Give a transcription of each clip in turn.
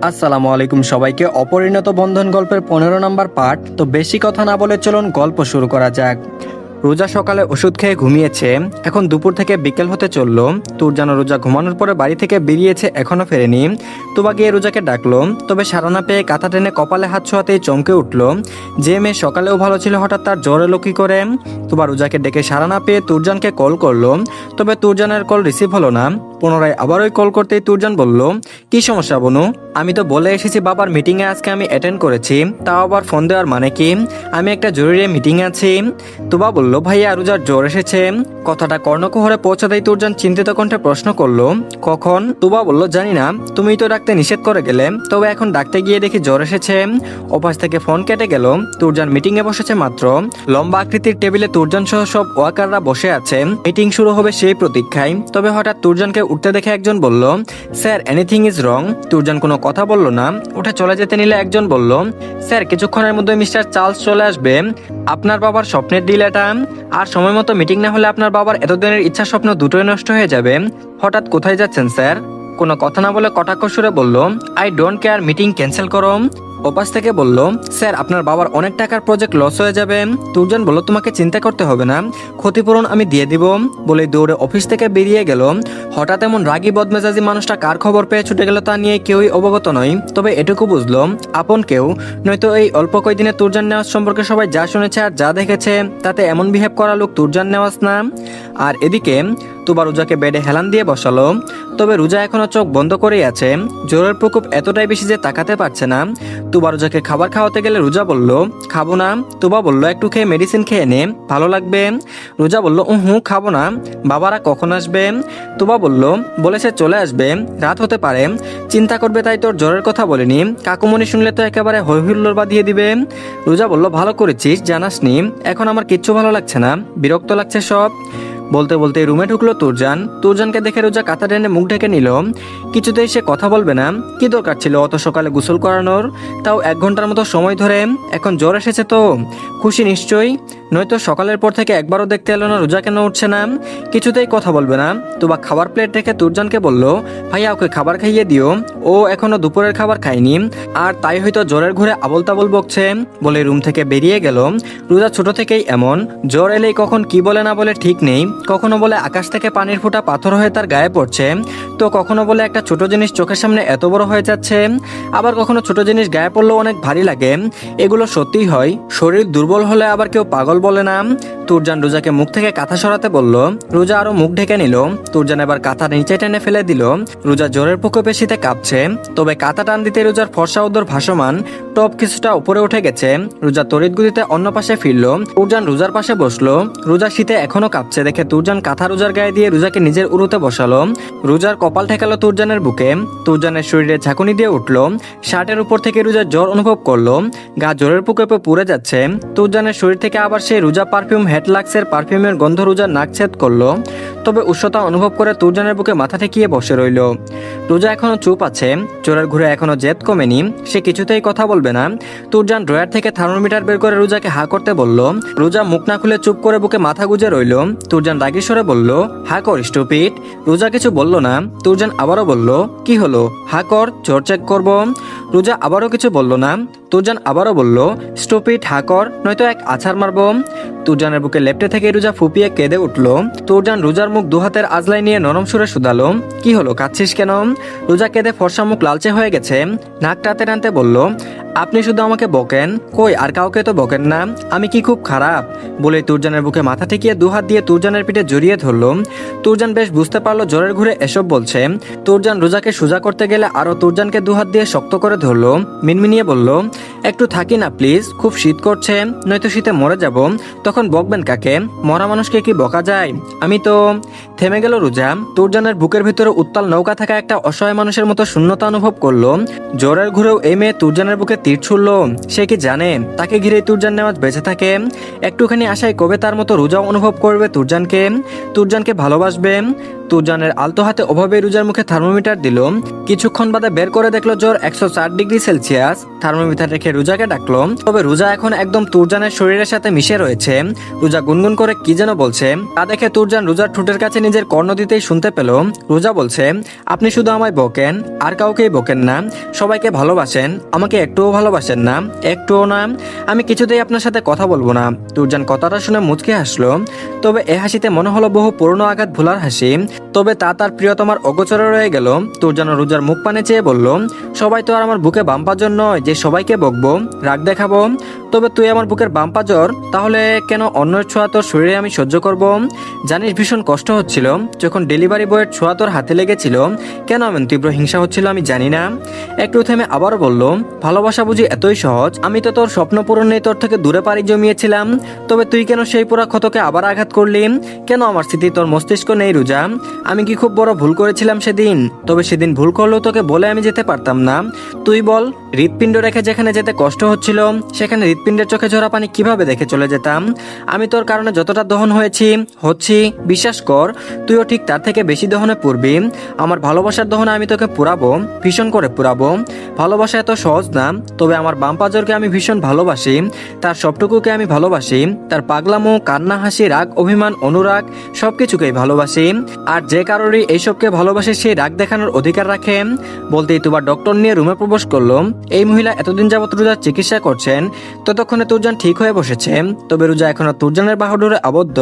আসসালামু আলাইকুম সবাইকে। অপরিণত বন্ধন গল্পের 15 নম্বর পার্ট। তো বেশি কথা না বলে চলুন গল্প শুরু করা যাক। রোজা সকালে ওষুধ খেয়ে ঘুমিয়েছে। এখন দুপুর থেকে বিকেল হতে চলল। তুরজান ও রোজা ঘুমানোর পরে বাড়ি থেকে বেরিয়েছে, এখনো ফেরেনি। তুবা গিয়ে রোজাকে ডাকলো, তবে সাড়া না পেয়ে কাঁথা টেনে কপালে হাত ছোঁয়াতেই চমকে উঠল। যে মেয়ে সকালেও ভালো ছিল হঠাৎ তার জ্বর এলো কি করে? তুবা রোজাকে ডেকে সাড়া না পেয়ে তুরজানকে কল করলো, তবে তুরজানের কল রিসিভ হলো না। পুনরায় আবার ওই কল করতেই তুরজান বলল, কি সমস্যা বনু? আমি তো বলে এসেছি বাবার মিটিংয়ে আজকে আমি অ্যাটেন্ড করেছি, তাও আবার ফোন দেওয়ার মানে কি? আমি একটা জরুরি মিটিং আছি। তুবা বলল, ভাইয়া রোজার জ্বর এসেছে। কথাটা কর্ণকুহরে পৌঁছাতেই তুরজান চিন্তিত কণ্ঠে প্রশ্ন করলো, কখন? তুবা বলল, জানি না, তুমিই তো ডাকতে নিষেধ করে গেলে, তবে এখন ডাকতে গিয়ে দেখি জ্বর এসেছে। অপাস থেকে ফোন কেটে গেল। তুরজান মিটিংয়ে বসেছে মাত্র। লম্বা আকৃতির টেবিলে তুরজান সহ সব ওয়াকাররা বসে আছে, মিটিং শুরু হবে সেই প্রতীক্ষায়। তবে হঠাৎ তুরজানকে উঠতে দেখে একজন বলল, স্যার এনিথিং ইজ রং। তুরজান কোনো কথা বলল না, উঠে চলে যেতে নিলে একজন বলল, স্যার কিছুক্ষণের মধ্যে মিস্টার চার্লস চলে আসবে, আপনার বাবার স্বপ্নের ডিল এটা, আর সময় মতো মিটিং না হলে আপনার বাবার এতদিনের ইচ্ছা স্বপ্ন দুটোই নষ্ট হয়ে যাবে। হঠাৎ কোথায় যাচ্ছেন স্যার? কোনো কথা না বলে কটাক্ষ সুরে বলল, I don't care, meeting cancel করো। ওপাশ থেকে বলল, স্যার আপনার বাবার অনেক টাকার প্রজেক্ট লস হয়ে যাবে। তুরজান বলল, তোমাকে চিন্তা করতে হবে না, ক্ষতিপূরণ আমি দিয়ে দিব। বলে দৌড়ে অফিস থেকে বেরিয়ে গেল। হঠাৎ এমন রাগী বদমেজাজি মানুষটা কার খবর পেয়ে ছুটে গেল তা নিয়ে কেউই অবগত নয়। তবে এটুকু বুঝলো, আপন কেউ নয়তো এই অল্প কয়দিনে তুরজান নেওয়াজ সম্পর্কে সবাই যা শুনেছে আর যা দেখেছে তাতে এমন বিহেভ করা লোক তুরজান নেওয়াজ না। আর এদিকে তুবা রোজাকে বেডে হেলান দিয়ে বসালো। তবে রোজা এখনো চোখ বন্ধ করেই আছে। জ্বরের প্রকোপ এতটাই বেশি যে তাকাতে পারছে না। তুবা রোজাকে খাবার খাওয়াতে গেলে রোজা বলল, খাবো না। তুবা বলল, একটু খেয়ে মেডিসিন খেয়ে নে, ভালো লাগবে। রোজা বলল, খাবো না। বাবারা কখন আসবে? তুবা বলল, বলেছে চলে আসবে, রাত হতে পারে, চিন্তা করবে তাই তোর জ্বরের কথা বলিনি, কাকুমনি শুনলে তো একেবারে হৈহুল্লোড় বাঁধিয়ে দিবে। রোজা বলল, ভালো করেছিস, জানাসনি, এখন আমার কিচ্ছু ভালো লাগছে না, বিরক্ত লাগছে সব। বলতে বলতে রুমে ঢুকলো তুরজান। তুরজানকে দেখে রোজা কাঁথা টেনে মুখ ঢেকে নিল। কিছুতেই সে কথা বলবে না। কি দরকার ছিল অত সকালে গোসল করানোর, তাও 1 ঘন্টার মতো সময় ধরে? এখন জ্বর এসেছে তো খুশি নিশ্চয়ই, নয়তো সকালের পর থেকে একবারও দেখতে এলো না রোজা কেন উঠছে না। কিছুতেই কথা বলবে না। তুবা খাবার প্লেট রেখে তুরজানকে বলল, ভাইয়া ওকে খাবার খাইয়ে দিও, ও এখনো দুপুরের খাবার খায়নি, আর তাই হয়তো জ্বরের ঘুরে আবল তাবল বকছে। বলে রুম থেকে বেরিয়ে গেল। রোজা ছোট থেকেই এমন, জ্বর এলেই কখন কি বলে না বলে ঠিক নেই। কখনো বলে আকাশ থেকে পানির ফোঁটা পাথর হয়ে তার গায়ে পড়ছে, তো কখনো বলে একটা ছোট জিনিস চোখের সামনে এত বড় হয়ে যাচ্ছে, আবার কখনো ছোট জিনিস গায়ে পড়লেও অনেক ভারী লাগে। এগুলো সত্যিই হয়। শরীর দুর্বল হলে আবার কেউ পাগল বলে না। তুরজান রোজাকে মুখ থেকে কাঁথা সরাতে বলল। রোজা আরো মুখ ঢেকে নিল। তুরজান এবার কাঁথা নিচে টেনে ফেলে দিল। রোজা জ্বরের প্রকোপে শীতে কাঁপছে, তবে কাঁথা টান দিতে রোজার ফর্সা উদর ভাসমান, টপ কিছুটা উপরে উঠে গেছে। রোজা তড়িৎ গতিতে অন্য পাশে ফিরল। তুরজান রোজার পাশে বসলো। রোজা শীতে এখনো কাঁপছে দেখে তুরজান কাঁথা রোজার গায়ে দিয়ে রোজাকে নিজের উরুতে বসালো। রোজার কপাল ঠেকালো তুরজানের বুকে। তুরজানের শরীরে ঝাঁকুনি দিয়ে উঠলো। শার্টের উপর থেকে রোজার জ্বর অনুভব করলো। গা জ্বরের প্রকোপে পুড়ে যাচ্ছে। তুরজানের শরীর থেকে আবার সেই রোজা পারফিউম হেডলাক্সের পারফিউমের গন্ধ রোজার নাক ছেদ করলো। তবে উষ্ণতা অনুভব করে তুরজানের বুকে মাথা ঠেকিয়ে বসে রইল। রোজা এখনো চুপ আছে। জ্বরের ঘুরে এখনো জেদ কমেনি। সে কিছুতেই কথা বলবে না। তুরজান ড্রয়ার থেকে থার্মোমিটার বের করে রোজাকে হা করতে বলল। রোজা মুখ না খুলে চুপ করে বুকে মাথা গুজে রইল। তুরজান রাগী স্বরে বলল, হা কর স্টুপিড। রোজা কিছু বলল না। তুরজান আবারও বলল, কি হলো, হা কর, জ্বর চেক করব। রোজা আবারও কিছু বলল না। তুরজান আবারও বলল, স্টুপিড, হা কর, নয়তো এক আছাড় মারব। তুরজানের বুকে লেপটে থেকে রোজা ফুপিয়ে কেঁদে উঠল। তুরজান রোজার মুখ 2 হাতের আজলাই নিয়ে নরম সুরে শুধালো, কি হলো, কাঁদছিস কেন? রোজা কেঁদে ফর্সা মুখ লালচে হয়ে গেছে। নাক টানতে টানতে বলল, আপনি শুধু আমাকে বকেন, কই আর কাউকে তো বকেন না, আমি কি খুব খারাপ? বলে তুরজানের বুকে মাথা ঠেকিয়ে 2 হাত দিয়ে তুরজানের পিঠে জড়িয়ে ধরল। তুরজান বেশ বুঝতে পারলো জ্বরের ঘুরে এসব বলছে। তুরজান রোজাকে সোজা করতে গেলে আরো তুরজানকে 2 হাত দিয়ে শক্ত করে ধরলো। মিনমিনিয়ে বলল, একটু থাকি না প্লিজ, খুব শীত করছে, নয়তো শীতে মরে যাব। তখন বকবেন কাকে? মরা মানুষকে কি বকা যায়? আমি তো। থেমে গেল রোজা। তুরজানের বুকের ভিতরে উত্তাল নৌকা থাকা একটা অসহায় মানুষের মতো শূন্যতা অনুভব করলো। জ্বরের ঘুরেও এই মেয়ে তুরজানের বুকে তীর ছুড়ল। সে কি জানে তাকে ঘিরে তুরজান নেওয়াজ বেঁচে থাকে? একটুখানি আশায় কবে তার মতো রোজাও অনুভব করবে তুরজানকে ভালোবাসবে। তুরজানের আলতো হাতে ওভাবে রোজার মুখে থার্মোমিটার দিল। কিছুক্ষণ বাদে বের করে দেখলো জ্বর 104 ডিগ্রি সেলসিয়াস। থার্মোমিটার রেখে রোজাকে ডাকলো, তবে রোজা এখন একদম তুরজানের শরীরের সাথে মিশে রয়েছে। রোজা গুনগুন করে কি যেন বলছে, তা দেখে তুরজান রোজার ঠোঁটের কাছে নিজের কর্ণ দিতেই শুনতে পেল রোজা বলছে, আপনি শুধু আমায় বকেন, আর কাউকেই বকেন না, সবাইকে ভালোবাসেন, আমাকে একটুও ভালোবাসেন না, একটুও না, আমি কিছুতেই আপনার সাথে কথা বলবো না। তুরজান কথাটা শুনে মুচকে হাসলো, তবে এ হাসিতে মনে হলো বহু পুরনো আঘাত ভোলার হাসি। তবে তা তার প্রিয়তমার অগোচরে রয়ে গেল। তুরজান রোজার মুখ পানে চেয়ে বলল, সবাই তো আর আমার বুকে বাম্পাজর নয় যে সবাইকে বকবো, রাগ দেখাবো। তবে তুই আমার বুকের বাম্পাজর, তাহলে কেন অন্যের ছোঁয়া তোর শরীরে আমি সহ্য করব? জানিস ভীষণ কষ্ট হচ্ছিল যখন ডেলিভারি বয়ের ছোঁয়া তোর হাতে লেগেছিল, কেন এমন তীব্র হিংসা হচ্ছিল আমি জানি না। একটু থেমে আবারও বলল, ভালোবাসা বুঝি এতই সহজ? আমি তো তোর স্বপ্ন পূরণে তোর থেকে দূরে পাড়ি জমিয়েছিলাম, তবে তুই কেন সেই পুরা ক্ষতকে আবার আঘাত করলি? কেন আমার স্মৃতি তোর মস্তিষ্ক নেই রোজা? আমি কি খুব বড় ভুল করেছিলাম সেদিন? তবে সেদিন ভুল করলেও তোকে বলে আমি যেতে পারতাম না? তুই বল, হৃৎপিণ্ড রেখে যেখানে যেতে কষ্ট হচ্ছিল সেখানে হৃৎপিণ্ডের চোখে ঝরা পানি কিভাবে দেখে চলে যেতাম? আমি তোর কারণে যতটা দহন হচ্ছি বিশ্বাস কর, তুইও ঠিক তার থেকে বেশি দহনে পড়বি। আমার ভালোবাসার দহনে আমি তোকে পুরাবো, ভীষণ করে পুরাবো। ভালোবাসা এত সহজ না, তবে আমার বামপাজরকে আমি ভীষণ ভালোবাসি, তার সবটুকুকে আমি ভালোবাসি, তার পাগলামো, কান্না, হাসি, রাগ, অভিমান, অনুরাগ সবকিছুকেই ভালোবাসি। আর যে কারোরই এইসবকে ভালোবাসে সে রাগ দেখানোর অধিকার রাখে। বলতেই তুবা ডক্টর নিয়ে রুমে প্রবেশ করলো। এই মহিলা এতদিন যাবত রোজার চিকিৎসা করছেন, ততক্ষণে তুরজান ঠিক হয়ে বসেছে, তবে রোজা এখনো তুরজানের বাহুডোরে আবদ্ধ।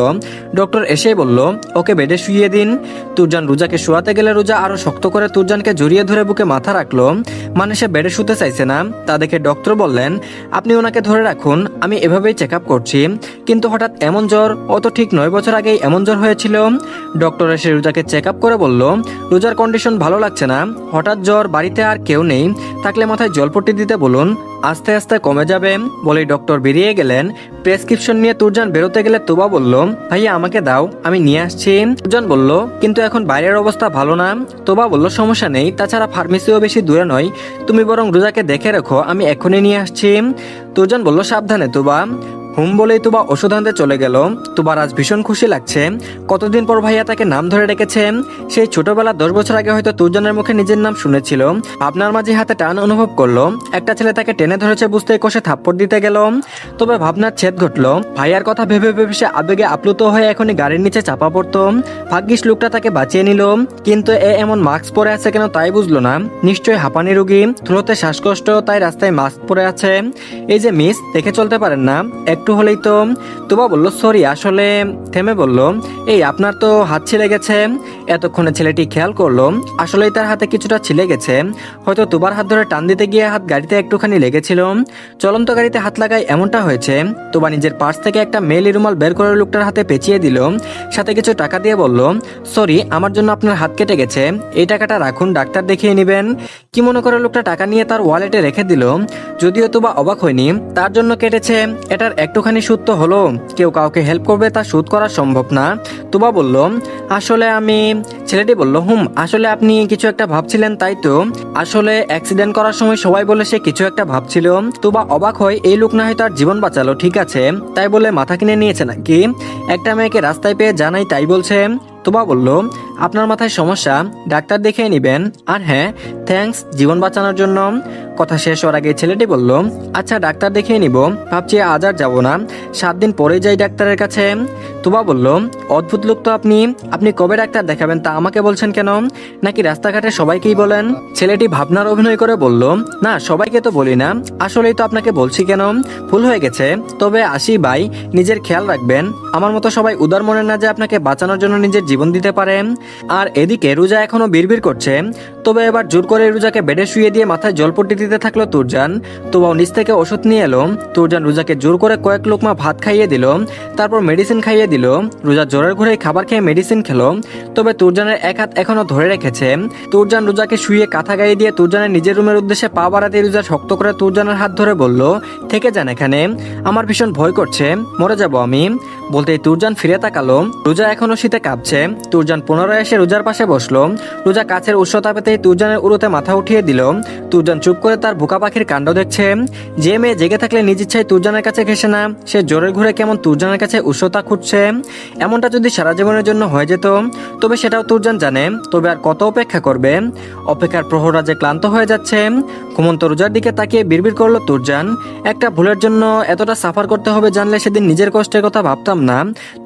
ডক্টর এসেই বলল, ওকে বেডে শুইয়ে দিন। তুরজান রোজাকে শোয়াতে গেলে রোজা আরো শক্ত করে তুরজানকে জড়িয়ে ধরে বুকে মাথা রাখলো, মানে সে বেডে শুতে চাইছে না। তা দেখে ডক্টর বললেন, আপনি ওনাকে ধরে রাখুন, আমি এভাবেই চেক আপ করছি। কিন্তু হঠাৎ এমন জ্বর, অত ঠিক 9 বছর আগেই এমন জ্বর হয়েছিল। ডক্টর এসে রোজাকে চেক আপ করে বলল, রোজার কন্ডিশন ভালো লাগছে না, হঠাৎ জ্বর, বাড়িতে আর কেউ নেই, থাকলে মাথায় জলপট্টি দিতে বলুন, আস্তে আস্তে কমে যাবে। বলেই ডক্টর বেরিয়ে গেলেন। প্রেসক্রিপশন নিয়ে তুরজান বেরোতে গেলে তুবা বলল, ভাইয়া আমাকে দাও, আমি নিয়ে আসছি। তুরজান বলল, কিন্তু এখন বাইরের অবস্থা ভালো না। তুবা বলল, সমস্যা নেই, তাছাড়া ফার্মেসিও বেশি দূরে নয়, তুমি বরং রোজাকে দেখে রেখো, আমি এখনই নিয়ে আসছি। তুরজান বলল, সাবধানে তুবা। হুম বলেই তুবা ওষুধ আনতে চলে গেল। তুবার আজ ভীষণ খুশি লাগছে, কতদিন পর ভাইয়া তাকে নাম ধরে রেখেছে। সেই ছোটবেলা 10 বছর আগে হয়তো তুরজানের মুখে নিজের নাম শুনেছিল। ভাবনার মাঝে হাতে টান অনুভব করলো, একটা ছেলে তাকে টেনে ধরেছে বুঝতেই কষে থাপ্পড় দিতে গেল। তবে ভাবনার ছেদ ঘটলো, ভাইয়ার কথা ভেবে ভেবে সে আবেগে আপ্লুত হয়ে এখনই গাড়ির নিচে চাপা পড়তো। ভাগ্যিস লোকটা তাকে বাঁচিয়ে নিল, কিন্তু এমন মাস্ক পরে আছে কেন তাই বুঝলো না। নিশ্চয়ই হাঁপানি রোগী, থ্রোতে শ্বাসকষ্ট, তাই রাস্তায় মাস্ক পরে আছে। এই যে মিস, দেখে চলতে পারেন না? একটু হলেই তো। তুবা বলল, সরি, আসলে। থেমে বলল, এই আপনার তো হাত ছিলে গেছে। এতক্ষণে ছেলেটি খেয়াল করলো আসলেই তার হাতে কিছুটা ছিলে গেছে, হয়তো তুবার হাত ধরে টান দিতে গিয়ে হাত গাড়িতে একটুখানি লেগেছিল। চলন্ত গাড়িতে হাত লাগায় এমনটা হয়েছে। তুবা নিজের পার্স থেকে একটা মেলি রুমাল বের করে লোকটার হাতে পেঁচিয়ে দিল, সাথে কিছু টাকা দিয়ে বলল, সরি, আমার জন্য আপনার হাত কেটে গেছে, এই টাকাটা রাখুন, ডাক্তার দেখিয়ে নেবেন। কি মনে করে লোকটা টাকা নিয়ে তার ওয়ালেটে রেখে দিল। যদিও তুবা অবাক হয়নি, তার জন্য কেটেছে, এটার একটুখানি সুদ তো হলো, কেউ কাউকে হেল্প করবে তা সুদ করা সম্ভব না। তুবা বলল, আসলে আমি। ছেলেটি বলল, আসলে আপনি কিছু একটা ভাবছিলেন তাই তো? আসলে অ্যাক্সিডেন্ট করার সময় সবাই বলে সে কিছু একটা ভাবছিল। তুবা অবাক হয়, এই লোক না হয় তার জীবন বাঁচালো, ঠিক আছে, তাই বলে মাথা কিনে নিয়েছে নাকি? একটা মেয়েকে রাস্তায় পেয়ে জানাই তাই বলছে। তুবা বলল, আপনার মাথায় সমস্যা, ডাক্তার দেখিয়ে নেবেন। আর হ্যাঁ, থ্যাঙ্কস জীবন বাঁচানোর জন্য। কথা শেষ হওয়ার আগে ছেলেটি বলল, আচ্ছা ডাক্তার দেখিয়ে নিব, ভাবছি আজ আর যাবো না, 7 দিন পরে যাই ডাক্তারের কাছে। তুবা বলল, অদ্ভুত লোক তো আপনি, আপনি কবে ডাক্তার দেখাবেন তা আমাকে বলছেন কেন? নাকি রাস্তাঘাটে সবাইকেই বলেন? ছেলেটি ভাবনার অভিনয় করে বলল, না সবাইকে তো বলি না, আসলেই তো আপনাকে বলছি কেন, ভুল হয়ে গেছে। তবে আসি ভাই, নিজের খেয়াল রাখবেন, আমার মতো সবাই উদার মনে না যে আপনাকে বাঁচানোর জন্য নিজের জীবন দিতে পারে। আর এদিকে রোজা এখনো বিড়বিড় করছে, তবে এবার জোর করে রোজাকে বেডে শুয়ে দিয়ে মাথায় জলপট্টি দিতে থাকলো তুরজান। তুবাও নিচ থেকে ওষুধ নিয়ে এলো। তুরজান রোজাকে জোর করে কয়েক লোকমা ভাত খাইয়ে দিল, তারপর মেডিসিন খাইয়ে দিল। রোজা জ্বরের ঘরে খাবার খেয়ে মেডিসিন খেলো, তবে তুরজানের এক হাত এখনো ধরে রেখেছে। তুরজান রোজাকে শুয়ে কাঁথা গায়ে দিয়ে তুরজানের নিজের রুমের উদ্দেশ্যে পা বাড়াতে রোজা শক্ত করে তুরজানের হাত ধরে বলল, থেকে যান এখানে, আমার ভীষণ ভয় করছে, মরে যাব আমি। বলতেই তুরজান ফিরে তাকালো, রোজা এখনো শীতে কাঁপছে। তুরজান 15 ওরা এসে রোজার পাশে বসলো। রোজা কাছের উষ্ণতা পেতেই তুরজানের উড়োতে মাথা উঠিয়ে দিল। তুরজান চুপ করে তার বোকা পাখির কাণ্ড দেখছে। যে মেয়ে জেগে থাকলে নিজ ইচ্ছায় তুরজানের কাছে ঘেসে না, সে জোরে ঘুরে কেমন তুরজানের কাছে উষ্ণতা খুঁজছে। এমনটা যদি সারা জীবনের জন্য হয়ে যেত তবে সেটাও তুরজান জানে। তবে আর কত অপেক্ষা করবে? অপেক্ষার প্রহরা যে ক্লান্ত হয়ে যাচ্ছে। ঘুমন্ত রোজার দিকে তাকিয়ে বিড়বিড় করলো তুরজান, একটা ভুলের জন্য এতটা সাফার করতে হবে জানলে সেদিন নিজের কষ্টের কথা ভাবতাম না।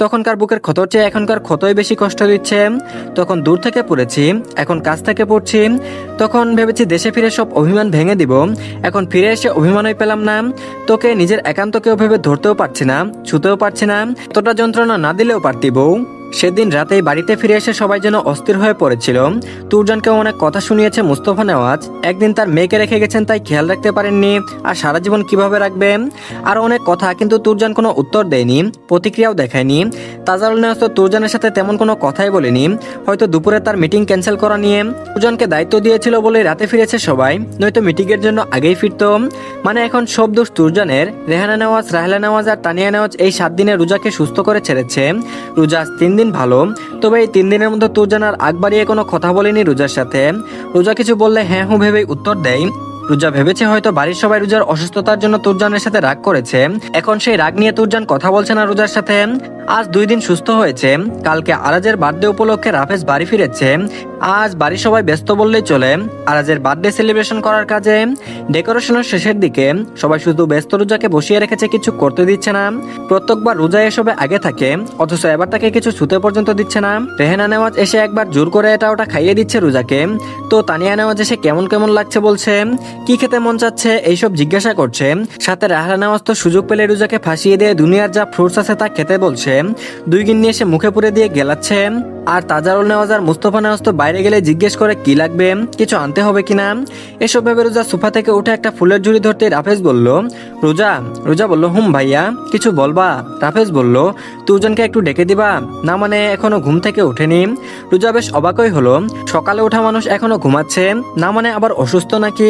তখনকার বুকের ক্ষতর চেয়ে এখনকার ক্ষতই বেশি কষ্ট দিচ্ছে। তখন দূর থেকে পড়েছি, এখন কাছ থেকে পড়ছি। তখন ভেবেছি দেশে ফিরে সব অভিমান ভেঙে দিব, এখন ফিরে এসে অভিমানই পেলাম না। তোকে নিজের একান্তকেও ভেবে ধরতেও পারছি না, ছুতেও পারছি না। এতটা যন্ত্রণা না দিলেও পারতি বউ। সেদিন রাতেই বাড়িতে ফিরে এসে সবাই যেন অস্থির হয়ে পড়েছিল। তুরজানকে অনেক কথা শুনিয়েছে মুস্তফা নেওয়াজ। একদিন তার মেয়েকে রেখে গেছেন তাই খেয়াল রাখতে পারেননি, আর সারা জীবন কিভাবে রাখবে। আর অনেক কথা, কিন্তু তুরজান কোনো উত্তর দেয়নি, প্রতিক্রিয়াও দেখায়নি। তাজারুল নেওয়াজ তো তুরজানের সাথে তেমন কোনো কথাই বলেনি, হয়তো দুপুরে তার মিটিং ক্যান্সেল করা নিয়ে। তুরজানকে দায়িত্ব দিয়েছিল বলে রাতে ফিরেছে সবাই, নয়তো মিটিংয়ের জন্য আগেই ফিরত। মানে এখন সব দোষ তুরজানের। রেহানা নেওয়াজ, রাহেলা নেওয়াজ আর তানিয়া নেওয়াজ এই 7 দিনে রোজাকে সুস্থ করে ছেড়েছে। রোজা 3 দিন ভালো, তবে এই 3 দিনের মধ্যে তুরজান আর আগ বাড়িয়ে কোনো কথা বলেনি রোজার সাথে। রোজা কিছু বললে হ্যাঁ হুঁ ভেবেই উত্তর দেয়। রোজা ভেবেছে হয়তো বাড়ির সবাই রোজার অসুস্থতার জন্য তুরজানের সাথে রাগ করেছে। এখন সেই রাগ নিয়ে তুরজান কথা বলছে না রোজার সাথে। আজ 2 দিন সুস্থ হয়েছে। কালকে আরাজের বার্থডে উপলক্ষে রাফেজ বাড়ি ফিরেছে। আজ বাড়ির সবাই ব্যস্ত বললেই চলে আরাজের বার্থডে সেলিব্রেশন করার কাজে। ডেকোরেশনের শেষের দিকে সবাই শুধু ব্যস্ত রোজাকে বসিয়ে রেখেছে, কিছু করতে দিচ্ছে না। প্রত্যেকবার রোজা এসবে আগে থাকে, অথচ এবার তাকে কিছু ছুতে পর্যন্ত দিচ্ছে না। রেহানা নেওয়াজ এসে একবার জোর করে এটা ওটা খাইয়ে দিচ্ছে রোজাকে। তো তানিয়া নেওয়াজ এসে কেমন কেমন লাগছে বলছে, কি খেতে মন চাচ্ছে এইসব জিজ্ঞাসা করছে। সাথে রাহেলা নেওয়াজ তো সুযোগ পেলে রোজাকে ফাঁসিয়ে দিয়ে দুনিয়ার যা ফ্রুটস আছে তা খেতে বলছে। 2 গিন্নি এসে মুখে পুরে দিয়ে গেলাচ্ছে। আর তাজারুল নেওয়াজ আর মুস্তফা নেওয়াজ তো বাইরে গেলে জিজ্ঞেস করে কি লাগবে, কিছু আনতে হবে কিনা। এসব ভেবে রোজা সোফা থেকে উঠে একটা ফুলের ঝুড়ি ধরতে রাফেজ বলল রোজা। রোজা বলল হুম ভাইয়া, কিছু বলবা? রাফেজ বলল তুরজানকে একটু ডেকে দিবা না, মানে এখনো ঘুম থেকে ওঠেনি। রোজা বেশ অবাকই হলো, সকালে ওঠা মানুষ এখনো ঘুমাচ্ছে না, মানে আবার অসুস্থ নাকি?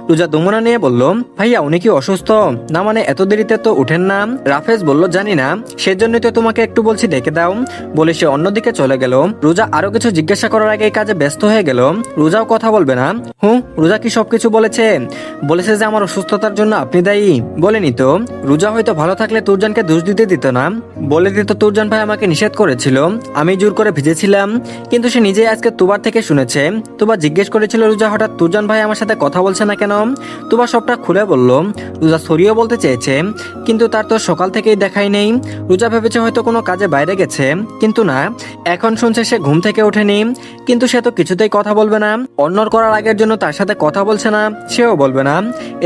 রোজা দুমনা নিয়ে বলল ভাইয়া উনি কি অসুস্থ? না মানে এত দেরিতে তো উঠেন না। রাফেজ বলল জানি না, সেজন্যই তো তোমাকে একটু বলছি ডেকে দাও, বলে সে অন্যদিকে চলে গেল। রোজা আরো কিছু জিজ্ঞাসা করার আগে কাজে ব্যস্ত হয়ে গেল। রোজাও কথা বলবে না? রোজা কি সবকিছু বলেছে? বলেছে যে আমার অসুস্থতার জন্য আপনি দায়ী? বলেনি তো। রোজা হয়তো ভালো থাকলে তুরজানকে দোষ দিতে দিত না, বলে দিত তুরজান ভাই আমাকে নিষেধ করেছিল, আমি জোর করে ভিজেছিলাম। কিন্তু সে নিজেই আজকে তুবার থেকে শুনেছে। তুবা জিজ্ঞেস করেছিল রোজা হঠাৎ তুরজান ভাই আমার সাথে কথা বলছে না কেন। তুবা সবটা খুলে বলল। রোজা সরিয়ে বলতে চেয়েছে, কিন্তু তার তো সকাল থেকেই দেখাই নেই। রোজা ভেবেছে হয়তো কোনো কাজে বাইরে গেছে, কিন্তু না, এখন শুনছে সে ঘুম থেকে ওঠেনি। কিন্তু সে তো কিছুতেই কথা বলবে না, অন্যর করার আগের জন্য তার সাথে কথা বলছে না, সেও বলবে না।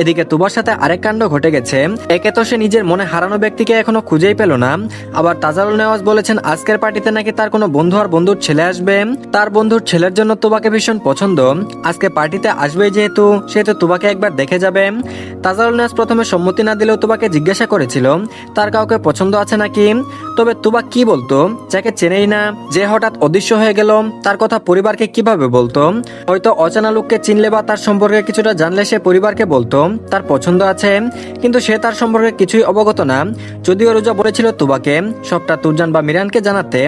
এদিকে তুবার সাথে আরেক কাণ্ড ঘটে গেছে। একে তো সে নিজের মনে হারানো ব্যক্তিকে এখনো খুঁজেই পেল না, আবার তাজারুল নেওয়াজ বলেছেন আজকের পার্টিতে নাকি তার কোনো বন্ধু আর বন্ধুর ছেলে আসবে। তার বন্ধুর ছেলের জন্য তুবাকে ভীষণ পছন্দ, আজকে পার্টিতে আসবে যেহেতু সেহেতু তুবাকে একবার দেখে যাবে। তাজারুল নেওয়াজ প্রথমে সম্মতি না দিলেও তুবাকে জিজ্ঞাসা করেছিল তার কাউকে পছন্দ আছে নাকি। তবে তুবা কি বলতো, যাকে চেনেই না, যে হঠাৎ অদৃশ্য হয়ে গেল, তার কথা পরিবারকে কিভাবে বলতো? হয়তো অচেনা লোককে চিনলে বা তার সম্পর্কে কিছুটা জানলে সে পরিবারকে বলতো তার পছন্দ আছে, কিন্তু সে তার সম্পর্কে কিছুই অবগত না। যদিও রোজা বলেছিল তুবাকে সবটা তুরজান বা মিরানকে জানাতে,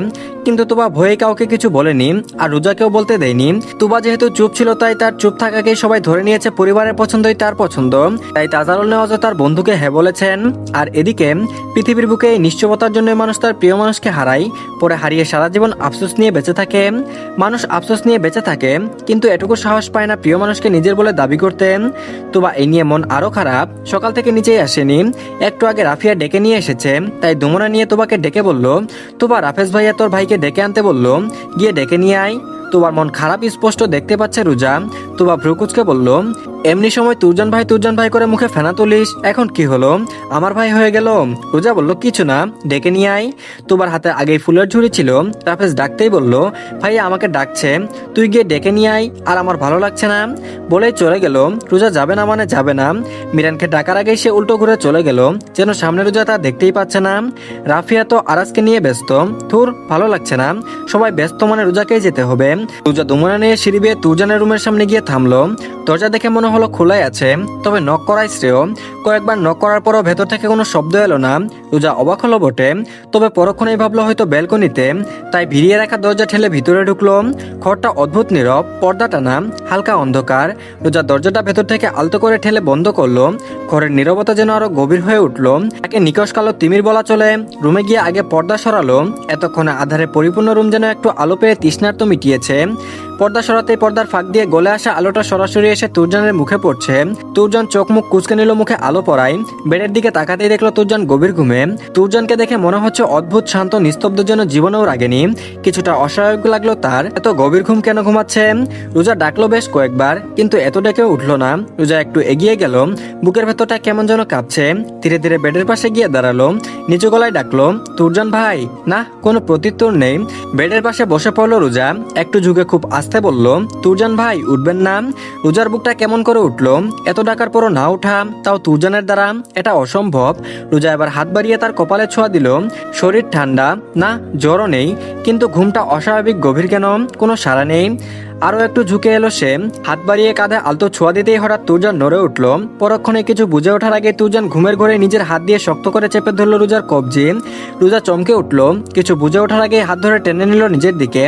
কিন্তু তুবা ভয়ে কাউকে কিছু বলেনি, আর রোজাকেও বলতে দেয়নি। তুবা যেহেতু চুপ ছিল তাই তার চুপ থাকাকেই সবাই ধরে নিয়েছে পরিবারের পছন্দই তার পছন্দ। তাই তাজারুল নেওয়াজ তার বন্ধুকে হ্যাঁ বলেছেন। আর এদিকে পৃথিবীর বুকে এই নিশ্চয়তার জন্য মানুষ তার প্রিয় মানুষকে হারায়, পরে হারিয়ে সারা জীবন আফসোস নিয়ে বেঁচে থাকে। মানুষ আফসোস নিয়ে বেঁচে থাকে, কিন্তু এটুকু সাহস পায় না প্রিয় মানুষকে নিজের বলে দাবি করতে। তুবা এই নিয়ে মন আরো খারাপ, সকাল থেকে নিচেই আসেনি। একটু আগে রাফিয়া ডেকে নিয়ে এসেছে, তাই দুমনা নিয়ে তুবাকে ডেকে বলল তুবা রাফেজ ভাইয়া তোর ভাইকে ডেকে আনতে বলল, গিয়ে ডেকে নিয়ে আয়। তোমার মন খারাপ স্পষ্ট দেখতে পাচ্ছে রোজা। তুবা ভ্রুকুচকে বলল এমনি সময় তুরজান ভাই করে মুখে ফেনা তুলিস, এখন কি হলো, আমার ভাই হয়ে গেল? রোজা বলল কিছু না, ডেকে নিয়ে আয়। তুবার হাতে আগেই ফুলের ঝুড়ি ছিল, রাফেজ ডাকতেই বলল ভাইয়া আমাকে ডাকছে, তুই গিয়ে ডেকে নিয়ে আয়, আর আমার ভালো লাগছে না, বলেই চলে গেল। রোজা যাবে না মানে যাবে না। মিরানকে ডাকার আগেই সে উল্টো ঘুরে চলে গেল, যেন সামনে রোজা তা দেখতেই পাচ্ছে না। রাফিয়া তো আরাজকে নিয়ে ব্যস্ত, থুর ভালো লাগছে না, সবাই ব্যস্ত মানে রোজাকেই যেতে হবে। রোজা দুমড়ে নিয়ে সিঁড়ি বেয়ে তুরজানের রুমের সামনে গিয়ে থামলো। দরজা দেখে মনে হলো খোলাই আছে, তবে নক করাই শ্রেয়। কয়েকবার নক করার পরও ভেতর থেকে কোনো শব্দ এলো না। রোজা অবাক হলো বটে, তবে পরক্ষণেই ভাবলো হয়তো ব্যালকনিতে, তাই ভিড়িয়ে রাখা দরজা ঠেলে ভিতরে ঢুকলো। ঘরটা অদ্ভুত নীরব, পর্দা টানা, হালকা অন্ধকার। রোজা দরজাটা ভেতর থেকে আলতো করে ঠেলে বন্ধ করলো। ঘরের নীরবতা যেন আরো গভীর হয়ে উঠলো। তাকে নিকশ কালো তিমির বলা চলে। রুমে গিয়ে আগে পর্দা সরালো। এতক্ষণে আধারে পরিপূর্ণ রুম যেন একটু আলো পেয়ে তৃষ্ণার্ত মিটিয়েছে। পর্দা সরাতেই পর্দার ফাঁক দিয়ে গলে আসা আলোটা সরাসরি এসে তুরজানের মুখে পড়ছে। তুরজান চোখ মুখ কুচকে নিল মুখে আলো পড়ায়। বেডের দিকে তাকাতেই দেখলো তুরজান গভীর ঘুমে। তুরজানকে দেখে মনে হচ্ছে অদ্ভুত শান্ত নিস্তব্ধ, যেন জীবনেও রাগেনি। কিছুটা অস্বাভাবিক লাগলো তার, এত গভীর ঘুম কেন ঘুমাচ্ছে। রোজা ডাকলো বেশ কয়েকবার, কিন্তু এত ডেকেও উঠলো না। রোজা একটু এগিয়ে গেল, বুকের ভেতরটা কেমন যেন কাঁপছে। ধীরে ধীরে বেডের পাশে গিয়ে দাঁড়ালো, নিচু গলায় ডাকলো, তুরজান ভাই। না, কোনো প্রত্যুত্তর নেই। বেডের পাশে বসে পড়লো রোজা, একটু ঝুঁকে খুব আস্তে বলল, তুরজান ভাই উঠবেন না। রোজার বুকটা কেমন করে উঠলো, এত ডাকার পরও না উঠা, তাও তুরজানের দ্বারা, এটা অসম্ভব। রোজা এবার হাত বাড়িয়ে তার কপালে ছোঁয়া দিল। শরীর ঠান্ডা, না জ্বরও নেই, কিন্তু ঘুমটা অস্বাভাবিক গভীর কেন, কোনো সাড়া নেই। আরো একটু ঝুঁকে এলো সে, হাত বাড়িয়ে কাঁধে আলতো ছোঁয়া দিতেই হঠাৎ তুরজান নড়ে উঠল। পরক্ষণে কিছু বুঝে ওঠার আগে তুরজান ঘুমের ঘরে নিজের হাত দিয়ে শক্ত করে চেপে ধরল রোজার কবজি। রোজা চমকে উঠল, কিছু বুঝে ওঠার আগে হাত ধরে টেনে নিল নিজের দিকে।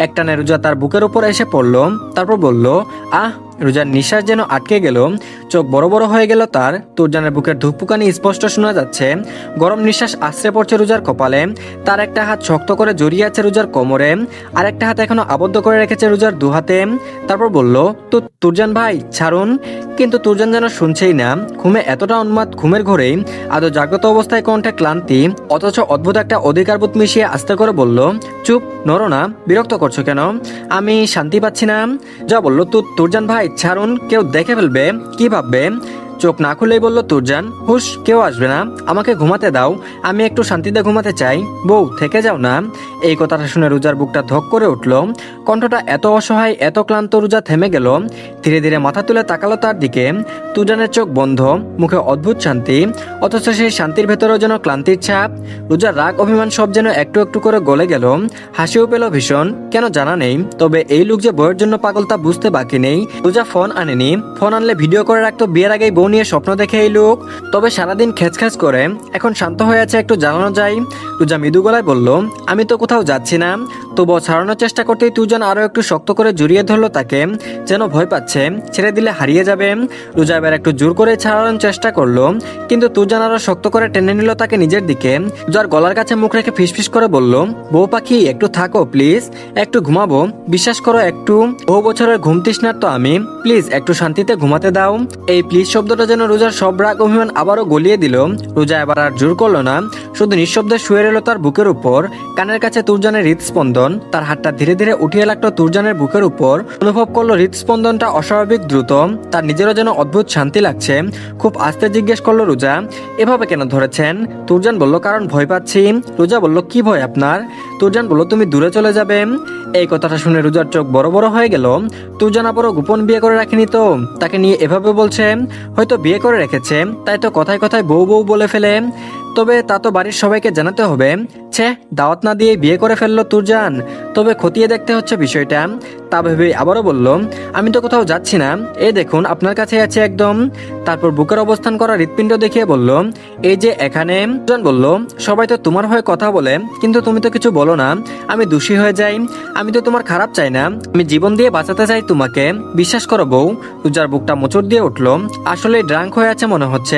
একটানে রোজা তার বুকের উপর এসে পড়ল, তারপর বলল, আহ। রোজার নিঃশ্বাস যেন আটকে গেল, চোখ বড় বড় হয়ে গেল তার। তুরজানের বুকের ধুকপুকানি স্পষ্ট শোনা যাচ্ছে। গরম নিঃশ্বাস আশ্রে পড়ছে রোজার কপালে। তার একটা হাত শক্ত করে জড়িয়ে আছে রোজার কোমরে, আর একটা হাত এখনো আবদ্ধ করে রেখেছে রোজার দুহাতে। তারপর বলল, তুরজান ভাই ছাড়ুন। কিন্তু তুরজান যেন শুনছেই না। ঘুমে এতটা উন্মাদ, ঘুমের ঘরেই আদৌ জাগ্রত অবস্থায় কণ্ঠে ক্লান্তি, অথচ অদ্ভুত একটা অধিকারবোধ মিশিয়ে আস্তে করে বলল, চুপ, নড়ো না, বিরক্ত করছো কেন, আমি শান্তি পাচ্ছি না। যা বললো, তুরজান ভাই ছাড়ুন, কেউ দেখে ফেলবে, কি ভাববে। চোখ না খুলেই বলল তুরজান, হুশ, কেউ আসবে না, আমাকে ঘুমাতে দাও, আমি একটু শান্তিতে ঘুমাতে চাই, বউ থেকে যাও না। এই কথাটা শুনে রোজার বুকটা ধক করে উঠল। কণ্ঠটা এত অসহায়, এত ক্লান্ত, রোজা থেমে গেল। ধীরে ধীরে মাথা তুলে তাকালো তার দিকে। তুরজানের চোখ বন্ধ, মুখে অদ্ভুত শান্তি, অথচ সেই শান্তির ভেতরেও যেন ক্লান্তির ছাপ। রোজার রাগ অভিমান সব যেন একটু একটু করে গলে গেল। হাসিও পেল ভীষণ, কেন জানা নেই, তবে এই লোক যে বইয়ের জন্য পাগল তা বুঝতে বাকি নেই। রোজা ফোন আনেনি, ফোন আনলে ভিডিও করে রাখতো, বিয়ের আগেই বউ নিয়ে স্বপ্ন দেখে এই লোক। তবে সারাদিন খেচখ্যাচ করে, এখন শান্ত হয়ে আছে, একটু জানানো যায়। রোজা মৃদু গলায় বলল, আমি তো কোথাও যাচ্ছি না। তবুও ছাড়ানোর চেষ্টা করতেই তুরজান আরো একটু শক্ত করে জড়িয়ে ধরলো তাকে, যেন ভয় পাচ্ছে ছেড়ে দিলে হারিয়ে যাবে। রোজা এবার একটু জোর করে ছাড়ানোর চেষ্টা করলো, কিন্তু তুরজান আরো শক্ত করে টেনে নিল তাকে নিজের দিকে। যার গলার কাছে মুখ রেখে ফিসফিস করে বলল, বউ পাখি একটু থাকো প্লিজ, একটু ঘুমাবো, বিশ্বাস করো একটু, বহু বছরের ঘুম তৃষ্ণার তো আমি, প্লিজ একটু শান্তিতে ঘুমাতে দাও। এই প্লিজ শব্দটা যেন রোজার সব রাগ অভিমান আবারও গলিয়ে দিল। রোজা এবার আর জোর করলো না, শুধু নিঃশব্দে শুয়ে রইল তার বুকের উপর। কানের কাছে তুরজানের হৃদস্পন্দন, তার হাতটা ধীরে ধীরে উঠিয়ে লাগলো তুরজানের বুকের উপর। অনুভব করলো হৃদস্পন্দনটা অস্বাভাবিক দ্রুত, তার নিজেরও যেন অদ্ভুত শান্তি লাগছে। খুব আস্তে জিজ্ঞেস করলো রোজা, এভাবে কেন ধরেছেন? তুরজান বলল, কারণ ভয় পাচ্ছি। রোজা বলল, কি ভয় আপনার? তুরজান বলল, তুমি দূরে চলে যাবে। এই কথাটা শুনে রোজার চোখ বড় বড় হয়ে গেল। তুরজান আবারও গোপন বিয়ে করে রাখেনি তো, তাকে নিয়ে এভাবে বলছে, হয়তো বিয়ে করে রেখেছে, তাই তো কথায় কথায় বউ বউ বলে ফেলে। তবে তা তো বাড়ির সবাইকে জানাতে হবে। ছে, দাওয়াত না দিয়ে বিয়ে করে ফেললো তুরজান, তবে খতিয়ে দেখতে হচ্ছে বিষয়টা। তা ভেবে আবারও বলল, আমি তো কোথাও যাচ্ছি না, এই দেখুন আপনার কাছে আছে একদম। তারপর বুকের অবস্থান করা হৃৎপিণ্ড দেখিয়ে বলল, এই যে এখানে। তুরজান বলল, সবাই তো তোমার হয়ে কথা বলে, কিন্তু তুমি তো কিছু বলো না, আমি দোষী হয়ে যাই। আমি তো তোমার খারাপ চাই না, আমি জীবন দিয়ে বাঁচাতে চাই তোমাকে, বিশ্বাস করো বউ। রোজার বুকটা মোচড় দিয়ে উঠলো, আসলে ড্রাঙ্ক হয়ে আছে মনে হচ্ছে,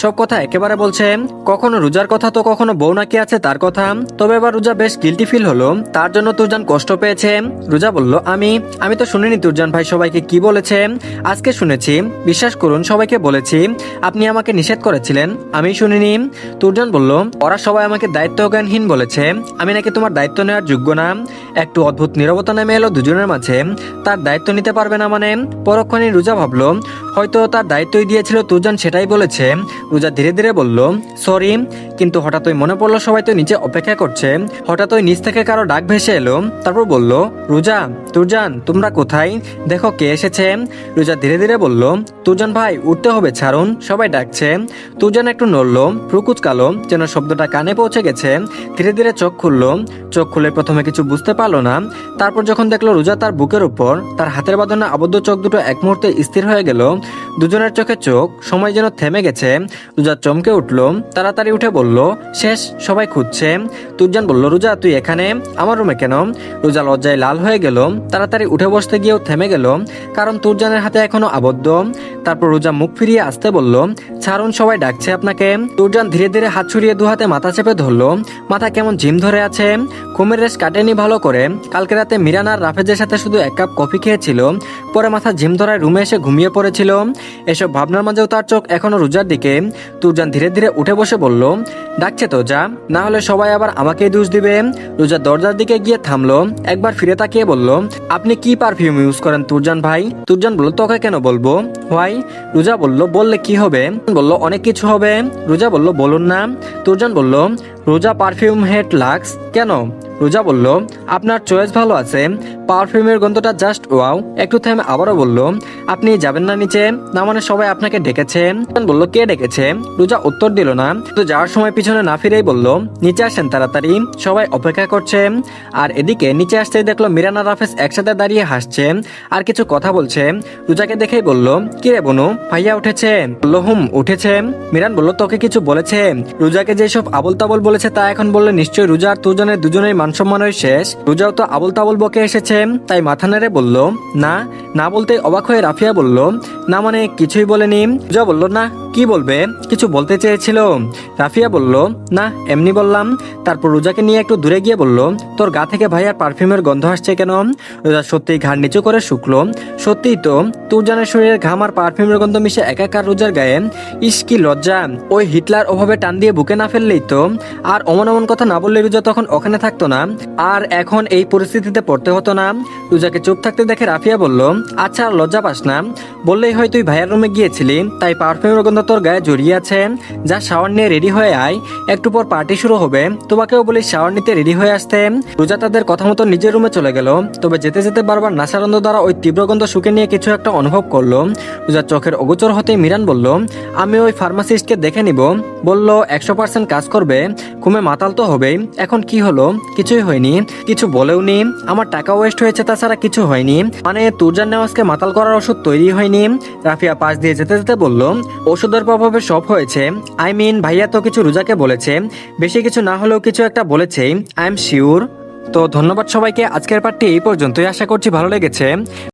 সব কথা একেবারে বলছে, কখনো রোজার কথা তো কখনো বউ নাকি আছে তার কথা। তবে এবার রোজা বেশ গিল্টি ফিল হলো, তার জন্য তুরজান কষ্ট পেয়েছে। রোজা বলল, আমি তো শুনিনি তুরজান ভাই সবাইকে কি বলেছে, আজকে শুনেছি, বিশ্বাস করুন সবাইকে বলেছি, আপনি আমাকে নিষেধ করেছিলেন, আমি শুনিনি। তুরজান বলল, ওরা সবাই আমাকে দায়িত্বজ্ঞানহীন বলেছে, আমি নাকি তোমার দায়িত্ব নেওয়ার যোগ্য না। একটু অদ্ভুত নীরবতা নেমে এলো দুজনের মাঝে। তার দায়িত্ব নিতে পারবে না মানে? পরক্ষণে রোজা ভাবলো, হয়তো তার দায়িত্বই দিয়েছিল তুরজান, সেটাই বলেছে। রোজা ধীরে ধীরে বলল, সরি, কিন্তু হঠাৎ ওই মনে পড়লো সবাই তো নিচে অপেক্ষা করছে। হঠাৎ ওই নিচ থেকে কারো ডাক ভেসে এলো। তারপর বলল, রোজা, তুরজান, তোমরা কোথায়? দেখো কে এসেছে। রোজা ধীরে ধীরে বলল, তুরজান ভাই উঠতে হবে, ছাড়ুন, সবাই ডাকছে। তুরজান একটু নড়ল, প্রকুচকালো, যেন শব্দটা কানে পৌঁছে গেছে। ধীরে ধীরে চোখ খুলল। চোখ খুলে প্রথমে কিছু বুঝতে পারলো না। তারপর যখন দেখলো রোজা তার বুকের উপর, তার হাতের বাঁধনে আবদ্ধ চোখ দুটো এক মুহূর্তে স্থির হয়ে গেল। দুজনের চোখে চোখ, সময় যেন থেমে গেছে। রোজা চমকে উঠল, তাড়াতাড়ি উঠে বলল, শেষ, সবাই খুঁজছে। তুরজান বলল, রোজা তুই এখানে, আমার রুমে কেন? রোজা লজ্জায় লাল হয়ে গেল, তাড়াতাড়ি উঠে বসতে গিয়েও থেমে গেল, কারণ তুরজানের হাতে এখনো আবদ্ধ। তারপর রোজা মুখ ফিরিয়ে আসতে বলল, ছাড়ুন, সবাই ডাকছে আপনাকে। তুরজান ধীরে ধীরে হাত ছড়িয়ে দু হাতে মাথা চেপে ধরলো। মাথা কেমন ঝিম ধরে আছে। ঘুমের রেশ কাটেনি ভালো করে। কালকে রাতে মিরান আর রাফেজের সাথে শুধু এক কাপ কফি খেয়েছিল, পরে মাথা ঝিম ধরায় রুমে এসে ঘুমিয়ে পড়েছিল। এসব ভাবনার মাঝেও তার চোখ এখনো রোজার দিকে। তুরজান ধীরে ধীরে উঠে বসে বলল, ডাকছে তো, যা, না হলে সবাই আবার আমাকেই দোষ দিবে। রোজা দরজার দিকে গিয়ে থামলো, একবার ফিরে তাকিয়ে বলল, আপনি কি পারফিউম ইউজ করেন তুরজান ভাই? তুরজান বলল, তোকে কেন বলবো, হোয়াই? রোজা বলল, বললে কি হবে? বলল, অনেক কিছু হবে। রোজা বলল, বলুন না। তুরজান বলল, রোজা পারফিউম হেড লাক্স। কেন? রোজা বলল, আপনার চয়েস ভালো আছে, পারফিউমের গন্ধটা জাস্ট ওয়াও। একটু থেমে আবারও বলল, আপনি যাবেন না নিচে? না মানে সবাই আপনাকে ডেকেছে। বলল, কে ডেকেছে? রোজা উত্তর দিল না, তো যাওয়ার সময় পিছনে না ফিরেই বলল, নিচে আসেন তাড়াতাড়ি, সবাই অপেক্ষা করছে। আর এদিকে নিচে আসতেই দেখলো মিরান আর রাফেজ একসাথে দাঁড়িয়ে হাসছে আর কিছু কথা বলছে। রোজাকে দেখেই বলল, কি রে বনু, ভাইয়া উঠেছে? বলল, উঠেছে। মিরান বলল, তোকে কিছু বলেছে? রোজাকে যেসব আবল তাবল বলেছে তা এখন বললে নিশ্চয়ই রোজা আর তুরজানের দুজনের মান সম্মানের শেষ। রোজাও তো আবল তাবল বকে এসেছে, তাই মাথা নেড়ে বলল, না। না বলতে অবাক হয়ে রাফিয়া বলল, না মানে কিছুই বলেনি। রোজা বলল, না, কি বলবে, কিছু বলতে চেয়েছিল। রাফিয়া বলল, না, এমনি বললাম। তারপর রোজাকে নিয়ে একটু দূরে গিয়ে বলল, তোর গা থেকে ভাইয়ার পারফিউমের গন্ধ আসছে কেন? রোজা সত্যিই ঘাড় নিচু করে শুকলো। সত্যিই তো, তুরজানের শরীরের ঘাম আর পারফিউমের গন্ধ মিশে একাকার রোজার গায়ে। ইস কি লজ্জা, ওই হিটলার ওভাবে টান দিয়ে বুকে না ফেললেই তো। আর অমন অমন কথা না বললে রোজা তখন ওখানে থাকতো না, আর এখন এই পরিস্থিতিতে পড়তে হতো না। রোজাকে চুপ থাকতে দেখে রাফিয়া বলল, আচ্ছা আর লজ্জা পাস না? বললেই হয় তুই ভাইয়ার রুমে গিয়েছিলি, তাই পারফিউমের গন্ধ তোর গায়ে জড়িয়ে আছে। যা শাওয়ার নিয়ে রেডি হয়ে আয়, একটু পর পার্টি শুরু হবে, তোমাকেও বলি শাওয়ার নিতে রেডি হয়ে আসতে। রোজা তাদের কথা মতো নিজের রুমে চলে গেল। তবে যেতে যেতে বারবার নাসারন্ধ দ্বারা ওই তীব্র গন্ধ শুকে নিয়ে কিছু একটা অনুভব করলো। রোজার চোখের অগোচর হতেই মিরান বলল, আমি ওই ফার্মাসিস্টকে দেখে নিব। বলল 100% কাজ করবে, ঘুমে মাতাল তো হবেই। এখন কি হলো? কিছুই হয়নি। কিছু বলেও নি, আমার টাকা ওয়েস্ট হয়েছে, তাছাড়া কিছু হয়নি। মানে তুরজান নেওয়াজকে মাতাল করার ওষুধ তৈরি হয়নি। রাফিয়া পাশ দিয়ে যেতে যেতে বলল, ওষুধের প্রভাবে সব হয়েছে। আই মিন ভাইয়া তো কিছু রোজাকে বলেছে, বেশি কিছু না হলেও কিছু একটা বলেছে, আই এম শিওর। তো ধন্যবাদ সবাইকে, আজকের পার্টি এই পর্যন্তই, আশা করছি ভালো লেগেছে।